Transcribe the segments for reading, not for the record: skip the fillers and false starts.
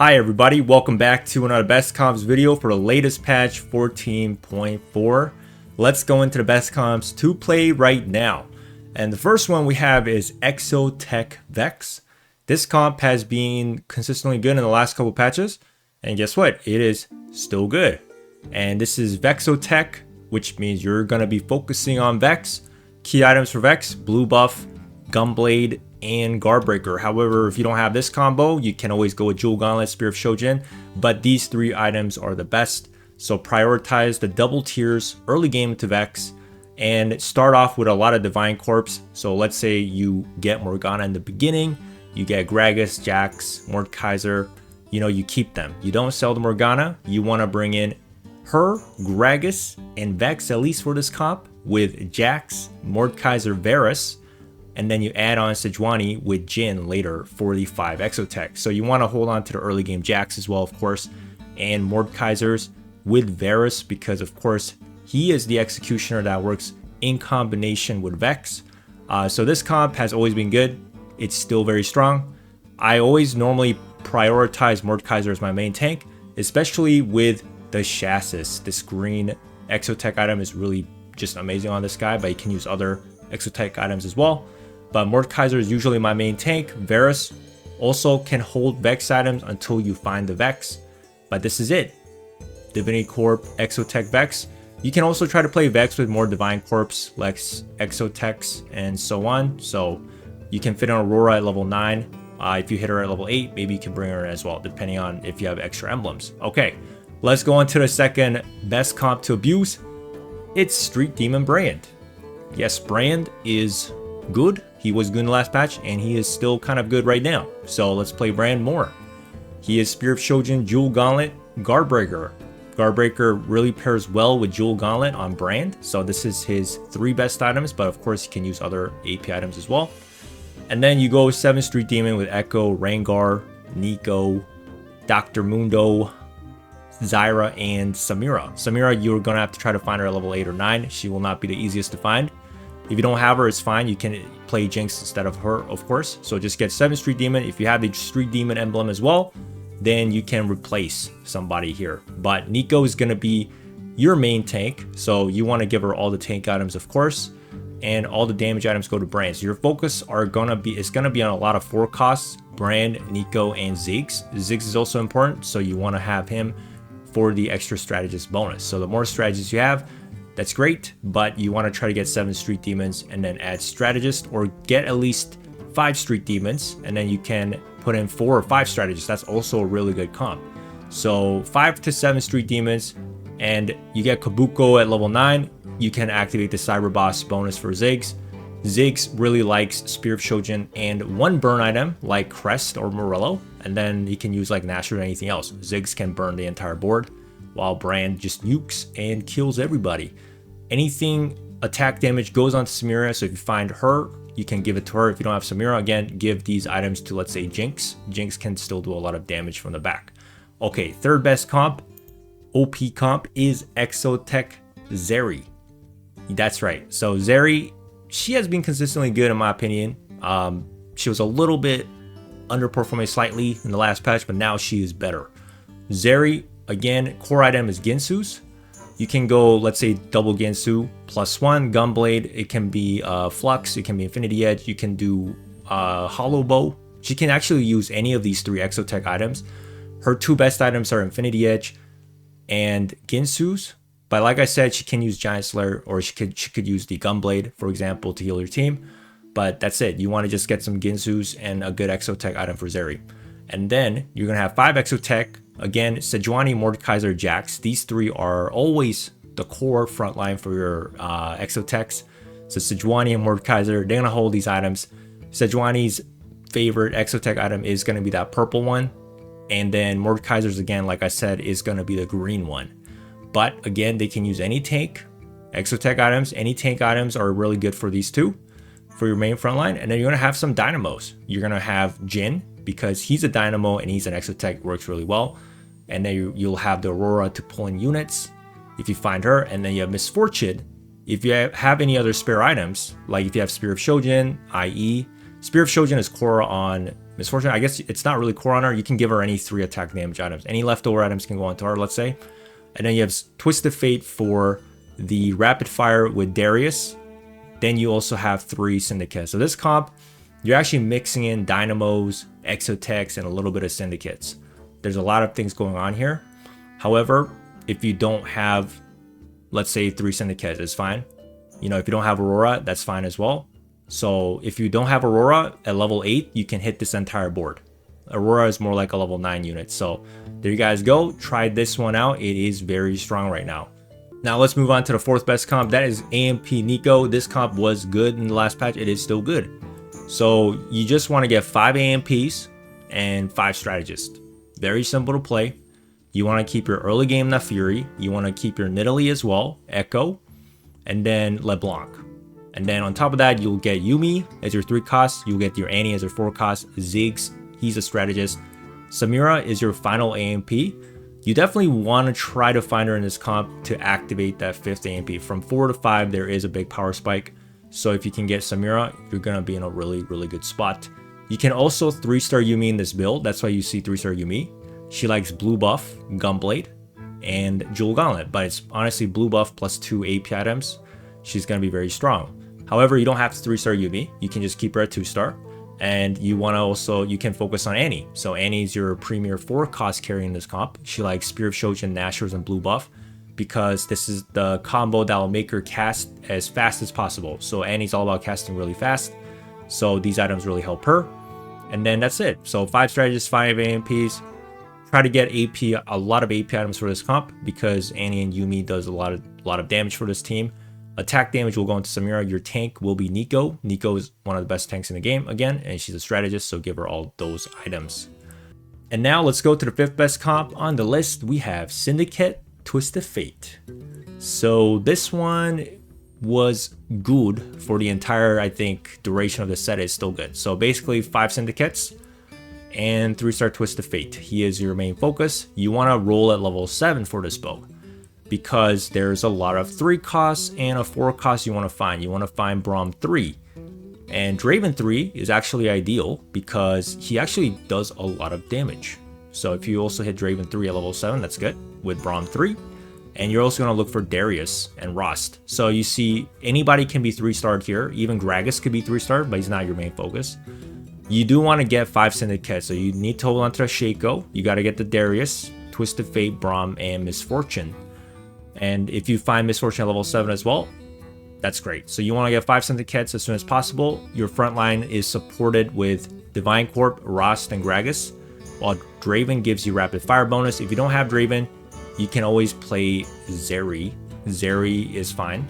Hi everybody, welcome back to another best comps video for the latest patch 14.4. Let's go into the best comps to play right now. And the first one we have is Exotech Vex. This comp has been consistently good in the last couple patches, and guess what? It is still good. And this is Vexotech, which means you're going to be focusing on Vex. Key items for Vex: blue buff, Gunblade, and Guardbreaker. However, if you don't have this combo, you can always go with Jewel Gauntlet, Spear of Shojin, but these three items are the best. So prioritize the double tiers early game to Vex and start off with a lot of Divine Corpse. So let's say you get Morgana in the beginning, you get Gragas, Jax, Mordekaiser, you keep them. You don't sell the Morgana. You want to bring in her, Gragas, and Vex, at least for this comp, with Jax, Mordekaiser, Varus, and then you add on Sejuani with Jhin later for the 5 Exotech. So you want to hold on to the early game Jax as well, of course, and Mordekaisers with Varus, because of course he is the executioner that works in combination with Vex. So this comp has always been good. It's still very strong. I always normally prioritize Mordekaiser as my main tank, especially with the chassis. This green Exotech item is really just amazing on this guy, but you can use other Exotech items as well. But Mordekaiser is usually my main tank. Varus also can hold Vex items until you find the Vex. But this is it. Divinity Corp, Exotech Vex. You can also try to play Vex with more Divine Corps, Lex, Exotechs, and so on. So you can fit an Aurora at level 9. If you hit her at level 8, maybe you can bring her in as well, depending on if you have extra emblems. Okay, let's go on to the second best comp to abuse. It's Street Demon Brand. Yes, Brand is good. He was good in the last patch, and he is still kind of good right now. So let's play Brand more. He is Spear of Shojin, Jewel Gauntlet, Guardbreaker. Guardbreaker really pairs well with Jewel Gauntlet on Brand. So this is his 3 best items, but of course he can use other AP items as well. And then you go 7 Street Demon with Echo, Rengar, Neeko, Dr. Mundo, Xayah, and Samira. Samira, you're going to have to try to find her at level 8 or 9. She will not be the easiest to find. If you don't have her, it's fine. You can play Jinx instead of her, of course. So just get 7 Street Demon. If you have the Street Demon emblem as well, then you can replace somebody here. But Neeko is going to be your main tank. So you want to give her all the tank items, of course. And all the damage items go to Brand. So your focus is going to be on a lot of 4 costs: Brand, Neeko, and Ziggs. Ziggs is also important, so you want to have him for the extra strategist bonus. So the more strategists you have, that's great, but you want to try to get 7 Street Demons and then add strategist, or get at least 5 Street Demons, and then you can put in 4 or 5 strategists. That's also a really good comp. So 5 to 7 Street Demons, and you get Kabuko at level 9. You can activate the Cyber Boss bonus for Ziggs. Ziggs really likes Spear of Shojin and 1 burn item like Crest or Morello, and then he can use like Nashor or anything else. Ziggs can burn the entire board, while Brand just nukes and kills everybody. Anything attack damage goes on to Samira, so if you find her, you can give it to her. If you don't have Samira, again, give these items to, let's say, Jinx. Jinx can still do a lot of damage from the back. Okay, third best comp, OP comp, is Exotech Zeri. That's right. So Zeri, she has been consistently good in my opinion. She was a little bit underperforming slightly in the last patch, but now she is better. Zeri, again, core item is Ginsu's. You can go, let's say, double Ginsu, +1, Gunblade. It can be Flux, it can be Infinity Edge. You can do Hollow Bow. She can actually use any of these 3 Exotech items. Her 2 best items are Infinity Edge and Ginsu's. But like I said, she can use Giant Slayer, or she could use the Gunblade, for example, to heal your team. But that's it. You want to just get some Ginsu's and a good Exotech item for Zeri. And then you're going to have 5 Exotech. Again, Sejuani, Mordekaiser, Jax. These 3 are always the core frontline for your Exotechs. So Sejuani and Mordekaiser, they're going to hold these items. Sejuani's favorite Exotech item is going to be that purple one. And then Mordekaiser's, again, like I said, is going to be the green one. But again, they can use any tank Exotech items. Any tank items are really good for these 2, for your main frontline. And then you're going to have some dynamos. You're going to have Jhin, because he's a dynamo and he's an Exotech, works really well. And then you'll have the Aurora to pull in units if you find her. And then you have Misfortune. If you have any other spare items, like if you have Spear of Shojin, i.e. Spear of Shojin is core on Misfortune, I guess it's not really core on her. You can give her any 3 attack damage items. Any leftover items can go onto her, let's say. And then you have Twisted Fate for the rapid fire with Darius. Then you also have 3 Syndicates. So this comp, you're actually mixing in Dynamos, Exotechs, and a little bit of Syndicates. There's a lot of things going on here. However, if you don't have, let's say 3 Syndicates, it's fine. You know, if you don't have Aurora, that's fine as well. So if you don't have Aurora at level 8, you can hit this entire board. Aurora is more like a level 9 unit. So there you guys go. Try this one out. It is very strong right now. Now let's move on to the 4th best comp. That is AMP Neeko. This comp was good in the last patch. It is still good. So you just want to get 5 AMPs and 5 strategists. Very simple to play. You want to keep your early game Naafiri. You want to keep your Nidalee as well, Echo, and then LeBlanc. And then on top of that, you'll get Yuumi as your 3 cost. You'll get your Annie as your 4 cost. Ziggs, he's a strategist. Samira is your final AMP. You definitely want to try to find her in this comp to activate that 5th AMP. From 4 to 5, there is a big power spike. So if you can get Samira, you're going to be in a really, really good spot. You can also 3-star Yuumi in this build. That's why you see 3-star Yuumi. She likes blue buff, Gunblade, and Jewel Gauntlet. But it's honestly blue buff plus 2 AP items. She's going to be very strong. However, you don't have to 3-star Yuumi. You can just keep her at 2-star. And you want to also, you can focus on Annie. So Annie's your premier 4 cost carry in this comp. She likes Spear of Shojin, Nashor's, and blue buff, because this is the combo that will make her cast as fast as possible. So Annie's all about casting really fast. So these items really help her. And then that's it. So 5 strategists, 5 AMPs. Try to get AP, a lot of AP items for this comp, because Annie and Yuumi does a lot of damage for this team. Attack damage will go into Samira. Your tank will be Neeko. Neeko is one of the best tanks in the game again, and she's a strategist, so give her all those items. And now let's go to the 5th best comp on the list. We have Syndicate Twisted Fate. So this one was good for the entire, I think, duration of the set. Is still good. So basically 5 Syndicates and 3-star Twisted Fate. He is your main focus. You want to roll at level 7 for this build, because there's a lot of 3 costs and a 4 cost you want to find. You want to find Braum 3. And Draven 3 is actually ideal because he actually does a lot of damage. So if you also hit Draven 3 at level 7, that's good with Braum 3. And you're also going to look for Darius and Rost. So you see anybody can be 3-starred here. Even Gragas could be 3-starred, but he's not your main focus. You do want to get 5 Syndicates, so you need to hold on to the Shaco. You got to get the Darius, Twisted Fate, Braum, and Misfortune. And if you find Misfortune at level 7 as well, that's great. So you want to get 5 Syndicates as soon as possible. Your front line is supported with Divine Corp, Rost, and Gragas, while Draven gives you rapid fire bonus. If you don't have Draven, you can always play Zeri. Zeri is fine.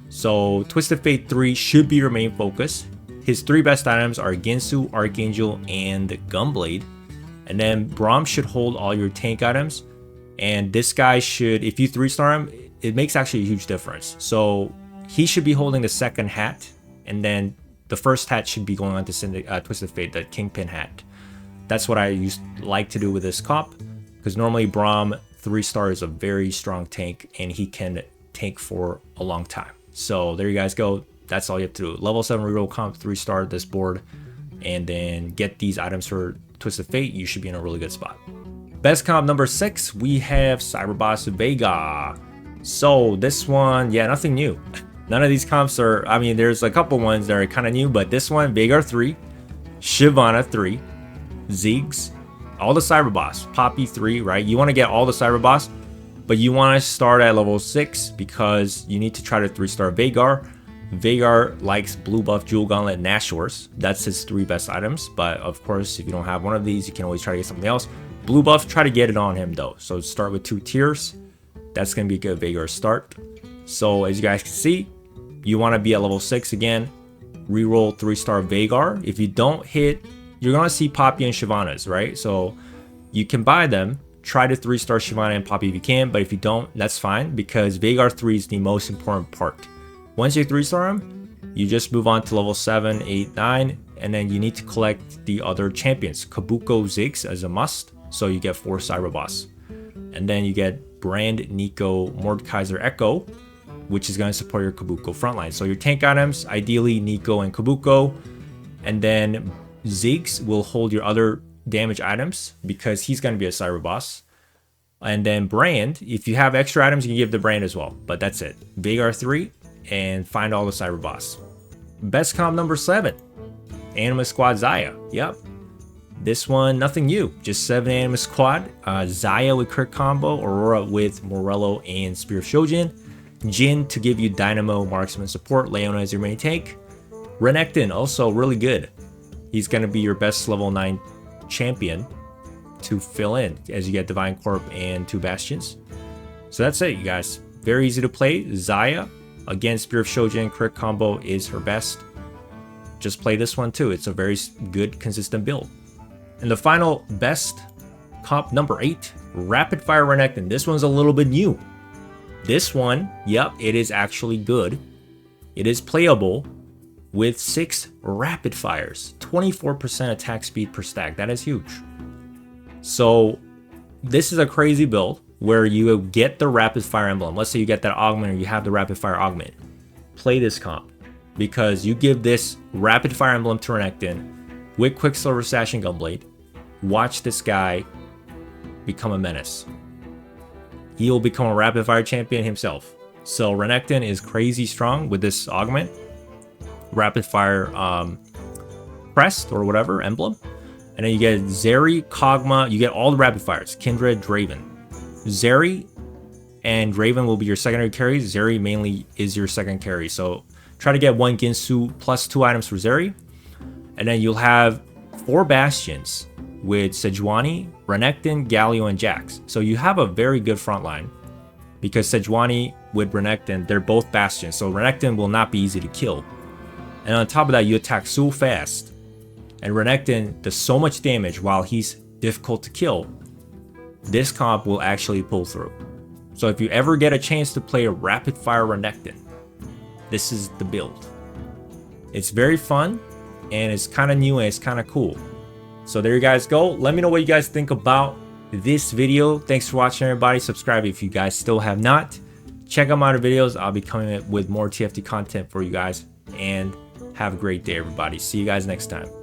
So Twisted Fate 3 should be your main focus. His 3 best items are Ginsu, Archangel, and Gunblade. And then Braum should hold all your tank items. And this guy should, if you 3-star him, it makes actually a huge difference. So he should be holding the 2nd hat, and then the 1st hat should be going on to Twisted Fate, the Kingpin hat. That's what I used like to do with this comp, because normally Braum 3-star is a very strong tank, and he can tank for a long time. So there you guys go. That's all you have to do. Level 7 reroll comp, 3-star this board, and then get these items for Twisted Fate. You should be in a really good spot. Best comp number 6, we have Cyberboss Veigar. So this one, yeah, nothing new. None of these comps are, I mean, there's a couple ones that are kind of new, but this one, Veigar 3, Shyvana 3, Ziggs, all the Cyberboss, Poppy 3, right? You want to get all the Cyberboss, but you want to start at level 6 because you need to try to 3-star Veigar. Veigar likes blue buff, Jewel Gauntlet, Nashor's. That's his 3 best items, but of course, if you don't have one of these, you can always try to get something else. Blue buff, try to get it on him though. So start with 2 tiers. That's going to be a good Veigar start. So as you guys can see, you want to be at level 6 again. Reroll 3-star Veigar. If you don't hit, you're going to see Poppy and Shyvana's, right? So you can buy them. Try to 3-star Shyvana and Poppy if you can, but if you don't, that's fine, because Veigar 3 is the most important part. Once you 3-star him, you just move on to level 7, 8, 9, and then you need to collect the other champions. Kabuko, Ziggs as a must, so you get 4 Cyberboss. And then you get Brand, Neeko, Mordekaiser, Echo, which is going to support your Kabuko frontline. So your tank items, ideally Neeko and Kabuko, and then Ziggs will hold your other damage items because he's going to be a cyber boss. And then Brand, if you have extra items, you can give the Brand as well. But that's it. Veigar 3 and find all the cyber boss. Best comp number 7. Anima Squad Xayah. Yep. This one, nothing new. Just 7 Anima Squad. Xayah with crit combo. Aurora with Morello and Spear of Shojin. Jin to give you Dynamo, Marksman support. Leona as your main tank. Renekton, also really good. He's going to be your best level 9 champion to fill in as you get Divine Corp and 2 Bastions. So that's it, you guys. Very easy to play. Xayah, again, Spear of Shojin, crit combo is her best. Just play this one too. It's a very good, consistent build. And the final best comp number 8, Rapid Fire Renekton. This one's a little bit new. This one, yep, it is actually good. It is playable with 6 rapid fires, 24% attack speed per stack. That is huge. So this is a crazy build where you get the rapid fire emblem. Let's say you get that augment or you have the rapid fire augment. Play this comp because you give this rapid fire emblem to Renekton with Quicksilver Sash and Gunblade. Watch this guy become a menace. He will become a rapid fire champion himself. So Renekton is crazy strong with this augment. Rapid fire crest or whatever emblem. And then you get Zeri, Kog'Maw, you get all the rapid fires. Kindred, Draven. Zeri and Draven will be your secondary carries. Zeri mainly is your second carry. So try to get 1 Ginsu plus 2 items for Zeri. And then you'll have 4 Bastions with Sejuani, Renekton, Galio, and Jax. So you have a very good front line because Sejuani with Renekton, they're both Bastions. So Renekton will not be easy to kill. And on top of that, you attack so fast. And Renekton does so much damage while he's difficult to kill. This comp will actually pull through. So if you ever get a chance to play a rapid fire Renekton, this is the build. It's very fun and it's kind of new and it's kind of cool. So there you guys go. Let me know what you guys think about this video. Thanks for watching, everybody. Subscribe if you guys still have not. Check out my other videos. I'll be coming with more TFT content for you guys. And have a great day, everybody. See you guys next time.